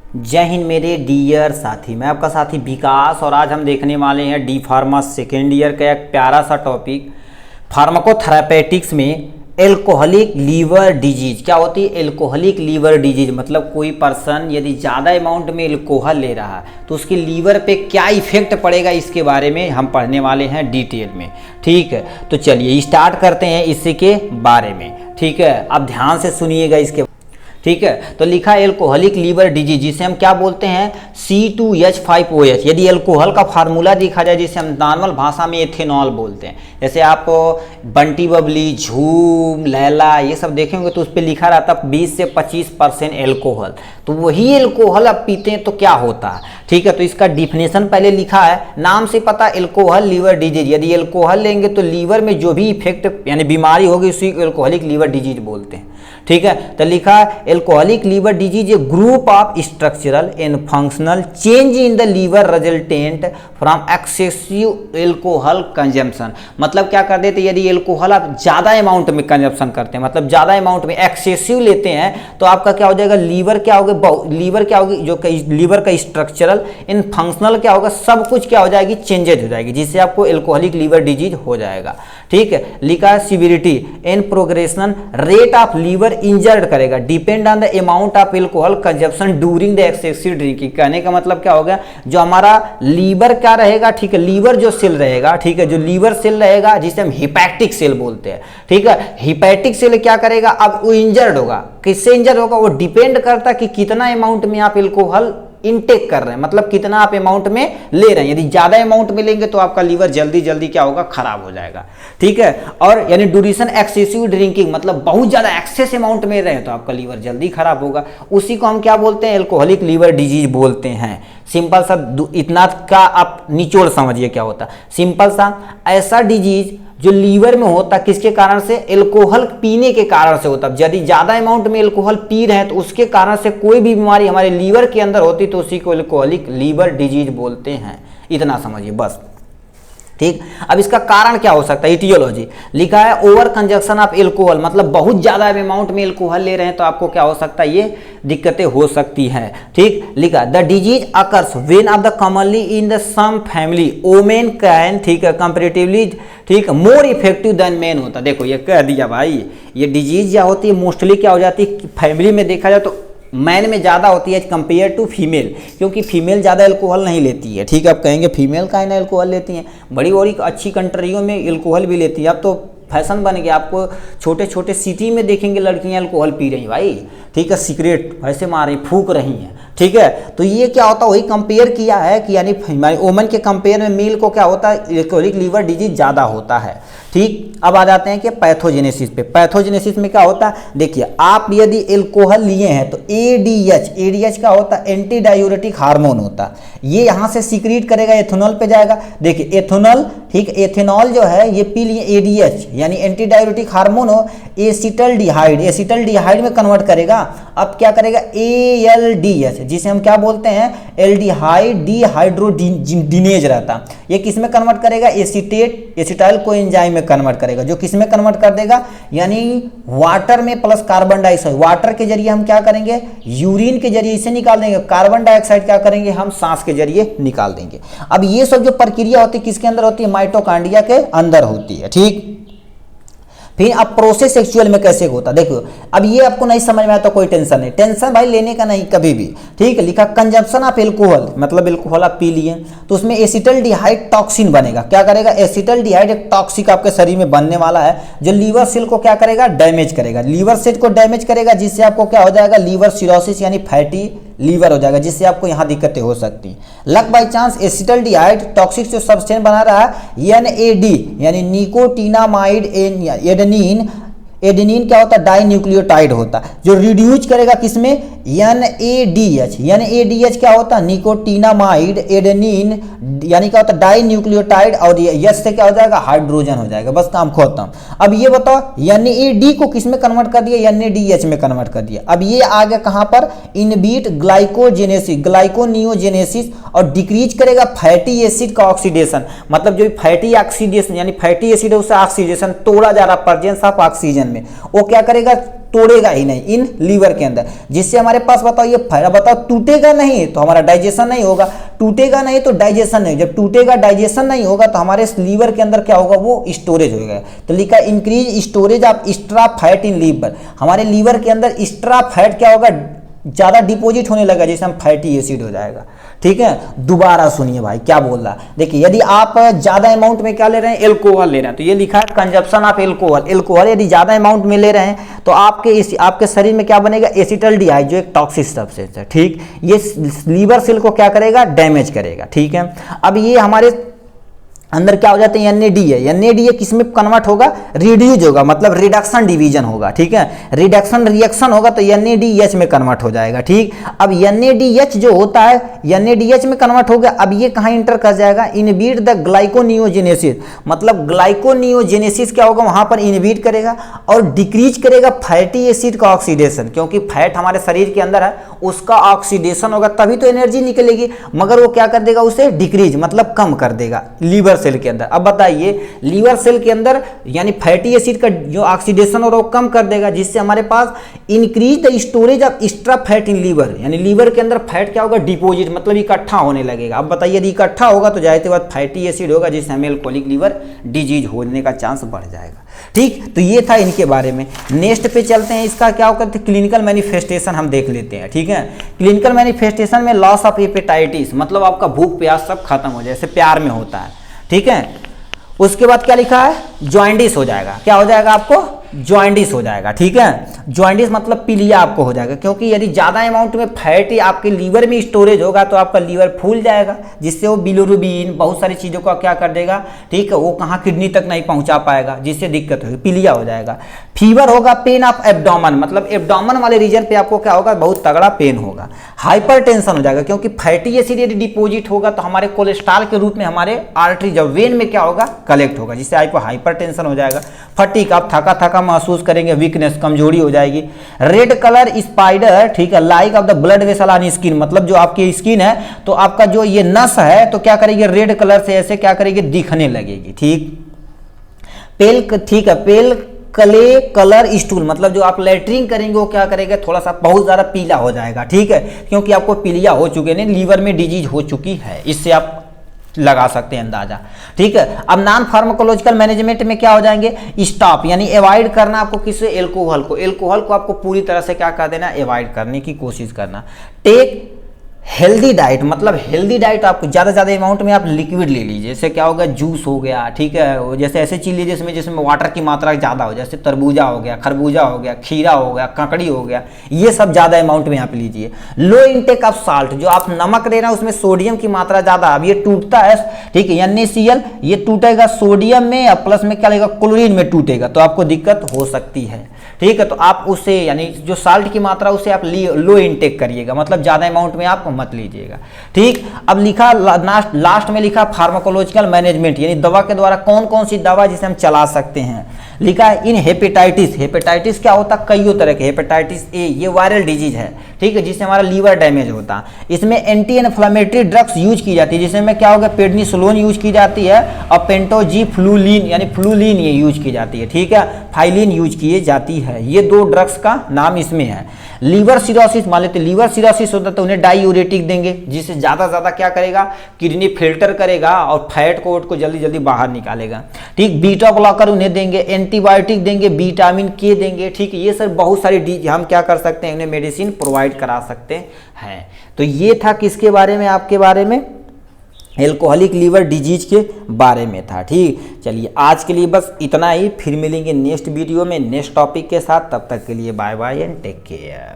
जय हिंद मेरे डियर साथी, मैं आपका साथी विकास और आज हम देखने वाले हैं डी फार्मा सेकेंड ईयर का एक प्यारा सा टॉपिक फार्माकोथेरापेटिक्स में एल्कोहलिक लीवर डिजीज। क्या होती है एल्कोहलिक लीवर डिजीज? मतलब कोई पर्सन यदि ज़्यादा अमाउंट में एल्कोहल ले रहा है तो उसके लीवर पे क्या इफेक्ट पड़ेगा, इसके बारे में हम पढ़ने वाले हैं डिटेल में। ठीक है, तो चलिए स्टार्ट करते हैं इसी के बारे में। ठीक है, अब ध्यान से सुनिएगा इसके। ठीक है, तो लिखा है एल्कोहलिक लीवर डिजीज, जिसे हम क्या बोलते हैं C2H5OH। यदि एल्कोहल का फार्मूला देखा जाए जिसे हम नॉर्मल भाषा में एथेनॉल बोलते हैं, जैसे आप बंटी बबली, झूम, लैला ये सब देखेंगे तो उस पर लिखा रहता 20 से 25% एल्कोहल। तो वही एल्कोहल आप पीते हैं तो क्या होता है। ठीक है, तो इसका डिफिनेशन पहले लिखा है, नाम से पता एल्कोहल लीवर डिजीज। यदि एल्कोहल लेंगे तो लीवर में जो भी इफेक्ट यानी बीमारी होगी उसी को एल्कोहलिक लीवर डिजीज बोलते हैं। ठीक है, तो लिखा है alcoholic liver disease a group of structural and functional change in the liver resultant from excessive alcohol consumption. मतलब क्या कर देते, यदि एल्कोहल आप ज़्यादा अमाउंट में कंजम्पशन करते हैं, मतलब ज़्यादा अमाउंट में एक्सेसिव लेते हैं, तो आपका क्या हो जाएगा, लीवर क्या होगा, जो लीवर का स्ट्रक्चरल इन फंक्शनल क्या होगा, सब कुछ क्या हो जाएगी, चेंजेज हो जाएगी, जिससे आपको एल्कोहलिक लीवर डिजीज हो जाएगा। ठीक है, लिखा है severity and progression rate of liver injured करेगा depend on the amount of alcohol consumption during the excessive drinking. कहने का मतलब क्या हो गया, जो हमारा लीवर क्या रहेगा, ठीक है, लीवर जो सेल रहेगा, ठीक है, जो लीवर सेल रहेगा जिसे हम हिपैटिक सेल बोलते हैं। ठीक है, हिपैटिक सेल क्या करेगा, अब वो इंजर्ड होगा। किससे इंजर्ड होगा, वो डिपेंड करता है कि कितना अमाउंट में आप एल्कोहल इनटेक कर रहे हैं, मतलब कितना आप अमाउंट में ले रहे हैं। यदि ज्यादा अमाउंट में लेंगे तो आपका लीवर जल्दी जल्दी क्या होगा, खराब हो जाएगा। ठीक है, और यानी ड्यूरेशन एक्सेसिव ड्रिंकिंग, मतलब बहुत ज्यादा एक्सेस अमाउंट में रहे तो आपका लीवर जल्दी खराब होगा। उसी को हम क्या बोलते हैं, एल्कोहलिक लीवर डिजीज बोलते हैं। सिंपल सा इतना का आप निचोड़ समझिए क्या होता। सिंपल सा ऐसा डिजीज जो लीवर में होता, किसके कारण से, एल्कोहल पीने के कारण से होता। यदि ज्यादा अमाउंट में एल्कोहल पी रहे हैं तो उसके कारण से कोई भी बीमारी हमारे लीवर के अंदर होती तो उसी को एल्कोहलिक लीवर डिजीज बोलते हैं। इतना समझिए बस। ठीक, अब इसका कारण क्या हो सकता है, इटियोलॉजी लिखा है ओवर कंजक्शन ऑफ एल्कोहल, मतलब बहुत ज्यादा अमाउंट में एल्कोहल ले रहे हैं तो आपको क्या हो सकता है, ये दिक्कतें हो सकती हैं। ठीक, लिखा the disease occurs when of the commonly in the some family women can, ठीक है, कंपैरेटिवली, ठीक, मोर इफेक्टिव देन मेन होता। देखो ये कह दिया भाई, ये डिजीज क्या होती है, मोस्टली क्या हो जाती है, फैमिली में देखा जाए तो मैन में ज़्यादा होती है कंपेयर टू फीमेल, क्योंकि फीमेल ज़्यादा एल्कोहल नहीं लेती है। ठीक है, आप कहेंगे फीमेल का ही ना एल्कोहल लेती हैं, बड़ी बड़ी अच्छी कंट्रियों में एल्कोहल भी लेती है। अब तो फैशन बन गया, आपको छोटे छोटे सिटी में देखेंगे लड़कियां एल्कोहल पी रही भाई। ठीक है, सिगरेट ऐसे मार रही, फूक रही हैं। ठीक है, तो ये क्या होता है, वही कंपेयर किया है कि यानी वुमेन के कंपेयर में मेल को क्या होता है, एल्कोहलिक लीवर डिजीज ज़्यादा होता है। ठीक, अब आ जाते हैं कि पैथोजेनेसिस पे। पैथोजेनेसिस में क्या होता है, देखिए आप यदि एल्कोहल लिए हैं तो एडीएच क्या होता है, एंटी डायूरेटिक हार्मोन होता है। ये यहाँ से सीक्रेट करेगा, एथेनॉल पे जाएगा। देखिए एथेनॉल, ठीक, एथेनॉल जो है ये पी लिए, एडीएच यानी एंटी डायूरेटिक हार्मोन हो, एसिटल्डिहाइड में कन्वर्ट करेगा। अब क्या करेगा, ALDH, जिसे हम क्या बोलते हैं, एल्डिहाइड डिहाइड्रोजिनेज रहता, ये किस में कन्वर्ट करेगा, एसिटाइल कोएंजाइम में कन्वर्ट करेगा, जो किस में कन्वर्ट कर देगा, यानी वाटर में प्लस कार्बन डाइऑक्साइड। वाटर के जरिए हम क्या करेंगे, यूरिन के जरिए इसे निकाल देंगे, कार्बन डाइऑक्साइड क्या करेंगे, हम सांस के जरिए निकाल देंगे। अब ये सब जो प्रक्रिया होती है किसके अंदर होती है, माइटोकॉन्ड्रिया के अंदर होती है। ठीक, फिर अब प्रोसेस एक्चुअल में कैसे होता, देखो अब ये आपको नहीं समझ में आया तो कोई टेंशन नहीं, टेंशन भाई लेने का नहीं कभी भी। ठीक है, लिखा कंजम्पशन ऑफ एल्कोहल, मतलब एल्कोहल आप पी लिए तो उसमें एसिटल्डिहाइड टॉक्सिन बनेगा। क्या करेगा, एसिटल्डिहाइड एक टॉक्सिक आपके शरीर में बनने वाला है, जो लीवर सेल को क्या करेगा, डैमेज करेगा, लीवर सेल को डैमेज करेगा, जिससे आपको क्या हो जाएगा, लीवर सिरोसिस यानी फैटी लीवर हो जाएगा, जिससे आपको यहाँ दिक्कतें हो सकती हैं। Luck by chance acetaldehyde toxic जो सब्सटेंस बना रहा है NAD यानी निकोटिनामाइड एडेनिन क्या होता है, डाई न्यूक्लियोटाइड होता है, जो रिड्यूस करेगा किसमें, NADH क्या होता है, निकोटिनामाइड एडेनिन यानी क्या होता है, डाई न्यूक्लियोटाइड, और यस से क्या हो जाएगा, हाइड्रोजन हो जाएगा, बस काम खत्म। अब ये बताओ NAD को किस में कन्वर्ट कर दिया, NADH में कन्वर्ट कर दिया। अब ये आ गया कहाँ पर, इनबिट ग्लाइकोनियोजेनेसिस, और डिक्रीज करेगा फैटी एसिड का ऑक्सीडेशन, मतलब जो फैटी ऑक्सीडेशन यानी फैटी एसिड है उससे ऑक्सीडेशन तोड़ा जा रहा, प्रेजेंस ऑफ ऑक्सीजन रीजन में, वो क्या करेगा, तोड़ेगा ही नहीं इन लीवर के अंदर, जिससे हमारे पास बताओ ये बताओ टूटेगा नहीं तो हमारा डाइजेशन नहीं होगा, टूटेगा नहीं तो डाइजेशन नहीं, जब टूटेगा डाइजेशन नहीं होगा तो हमारे लीवर के अंदर क्या होगा, वो स्टोरेज होगा। तो लिखा increase storage of extra fat in liver, हमारे लीवर के अंदर एक्स्ट्रा फैट क्या होगा, ज़्यादा डिपॉजिट होने लगा, जैसे हम फैटी एसिड हो जाएगा। ठीक है, दोबारा सुनिए भाई क्या बोल रहा है, देखिए यदि आप ज़्यादा अमाउंट में क्या ले रहे हैं, एल्कोहल ले रहे हैं, तो ये लिखा है कंजप्शन ऑफ एल्कोहल, एल्कोहल यदि ज़्यादा अमाउंट में ले रहे हैं तो आपके शरीर में क्या बनेगा, एसिटल्डिहाइड, जो एक टॉक्सिक सब्सटेंस है। ठीक, ये लीवर सेल को क्या करेगा, डैमेज करेगा। ठीक है, अब ये हमारे अंदर क्या हो जाते हैं, NAD है, NAD किस में कन्वर्ट होगा, रिड्यूज होगा, मतलब रिडक्शन डिवीजन होगा। ठीक है, रिडक्शन रिएक्शन होगा तो NADH में कन्वर्ट हो जाएगा। ठीक, अब NADH जो होता है, NADH में कन्वर्ट हो गया, अब ये कहाँ इंटर कर जाएगा, इनहिबिट द ग्लाइकोनियोजेनेसिस, मतलब ग्लाइकोनियोजेनेसिस क्या होगा, वहां पर इनहिबिट करेगा और डिक्रीज करेगा फैटी एसिड का ऑक्सीडेशन, क्योंकि फैट हमारे शरीर के अंदर है, उसका ऑक्सीडेशन होगा तभी तो एनर्जी निकलेगी, मगर वो क्या कर देगा, उसे डिक्रीज मतलब कम कर देगा लीवर सेल के अंदर। अब बताइए लीवर सेल के अंदर यानी फैटी एसिड का जो ऑक्सीडेशन हो रहा है वो कम कर देगा, जिससे हमारे पास increase the storage of extra fat in liver, यानी लीवर के अंदर फैट क्या होगा, डिपॉजिट मतलब इकट्ठा होने लगेगा। अब बताइए यदि इकट्ठा होगा तो जाहिर सी बात फैटी एसिड होगा, जिससे हमें एल्कोहलिक लीवर डिजीज होने का चांस बढ़ जाएगा। ठीक, तो ये था इनके बारे में। नेक्स्ट पे चलते हैं, इसका क्या होगा, क्लिनिकल मैनिफेस्टेशन हम देख लेते हैं। ठीक है, क्लिनिकल मैनिफेस्टेशन में लॉस ऑफ एपेटाइटिस, मतलब आपका भूख प्यास सब खत्म हो जाए, जैसे प्यार में होता है। ठीक है, उसके बाद क्या लिखा है, जॉइंडिस हो जाएगा, क्या हो जाएगा आपको, जॉइंडिस हो जाएगा। ठीक है, जॉइंडिस मतलब पीलिया आपको हो जाएगा, क्योंकि यदि ज़्यादा अमाउंट में फैट आपके लीवर में स्टोरेज होगा तो आपका लीवर फूल जाएगा, जिससे वो बिलिरुबिन बहुत सारी चीज़ों का क्या कर देगा, ठीक है, वो कहाँ किडनी तक नहीं पहुँचा पाएगा, जिससे दिक्कत होगी, पीलिया हो जाएगा। फीवर होगा, पेन ऑफ एब्डोमन, मतलब एब्डोमन वाले रीजन पे आपको क्या होगा, बहुत तगड़ा पेन होगा। हाइपरटेंशन हो जाएगा, क्योंकि फैटी एसिड यदि डिपोजिट होगा तो हमारे कोलेस्ट्रॉल के रूप में हमारे आर्टरी जब वेन में क्या होगा, कलेक्ट होगा, जिससे आपको हाइपरटेंशन हो जाएगा। फटीग, आप थका थका महसूस करेंगे, वीकनेस, कमजोरी हो जाएगी। रेड कलर स्पाइडर, ठीक है, like of the blood vessel on skin, मतलब जो आपकी स्किन है तो आपका जो ये नस है तो क्या करेगी, रेड कलर से ऐसे क्या करेगी, दिखने लगेगी। ठीक, पेल, ठीक है, पेल क्ले कलर स्टूल, मतलब जो आप लेटरिंग करेंगे वो क्या करेगा, थोड़ा सा बहुत ज़्यादा पीला हो जाएगा। ठीक है, क्योंकि आपको पीलिया हो चुके हैं, लीवर में डिजीज हो चुकी है, इससे आप लगा सकते हैं अंदाजा। ठीक है, अब नॉन फार्माकोलॉजिकल मैनेजमेंट में क्या हो जाएंगे, स्टॉप यानी अवॉइड करना आपको किससे, एल्कोहल को, एल्कोहल को आपको पूरी तरह से क्या कर देना, अवॉइड करने की कोशिश करना। टेक हेल्दी डाइट, मतलब हेल्दी डाइट आपको ज़्यादा अमाउंट में आप लिक्विड ले लीजिए, जैसे क्या होगा, जूस हो गया। ठीक है, जैसे ऐसे चीज़ लीजिए जिसमें वाटर की मात्रा ज़्यादा हो, जैसे तरबूजा हो गया, खरबूजा हो गया, खीरा हो गया, ककड़ी हो गया, ये सब ज़्यादा अमाउंट में आप लीजिए। लो इंटेक ऑफ साल्ट, जो आप नमक ले रहे हैं उसमें सोडियम की मात्रा ज़्यादा, अब ये टूटता है, ठीक है, NaCl ये टूटेगा सोडियम में, प्लस में क्या लगेगा, क्लोरीन में टूटेगा, तो आपको दिक्कत हो सकती है। ठीक है, तो आप उससे यानी जो साल्ट की मात्रा उसे आप लो इंटेक करिएगा, मतलब ज़्यादा अमाउंट में आप मत लीजिएगा। ठीक, अब लिखा लास्ट में लिखा फार्माकोलॉजिकल मैनेजमेंट, यानी दवा के द्वारा कौन कौन सी दवा जिसे हम चला सकते हैं। लिखा है इन हेपेटाइटिस, हेपेटाइटिस क्या होता है, कई तरह के, हेपेटाइटिस ए ये वायरल डिजीज है। ठीक है, जिससे हमारा लीवर डैमेज होता है। इसमें एंटी इन्फ्लेमेटरी ड्रग्स यूज की जाती है, जिसमें क्या होगा, पेडनिसोलोन यूज की जाती है और पेंटोजीफ्लुलिन यानी फ्लुलिन ये यूज की जाती है। ठीक है, फाइलिन यूज की जाती है, ये दो ड्रग्स का नाम इसमें है। लीवर सिरोसिस, मान लेते लीवर सिरोसिस होता है तो उन्हें डायूरेटिक देंगे, जिससे ज़्यादा क्या करेगा, किडनी फिल्टर करेगा और फैट को जल्दी बाहर निकालेगा। ठीक, बीटा ब्लॉकर उन्हें देंगे, एंटीबायोटिक देंगे, विटामिन के देंगे। ठीक, ये सर बहुत सारी हम क्या कर सकते हैं, उन्हें मेडिसिन प्रोवाइड करा सकते हैं। तो ये था किसके बारे में, आपके बारे में, एल्कोहलिक लीवर डिजीज के बारे में था। ठीक, चलिए आज के लिए बस इतना ही, फिर मिलेंगे नेक्स्ट वीडियो में नेक्स्ट टॉपिक के साथ, तब तक के लिए bye bye and take care.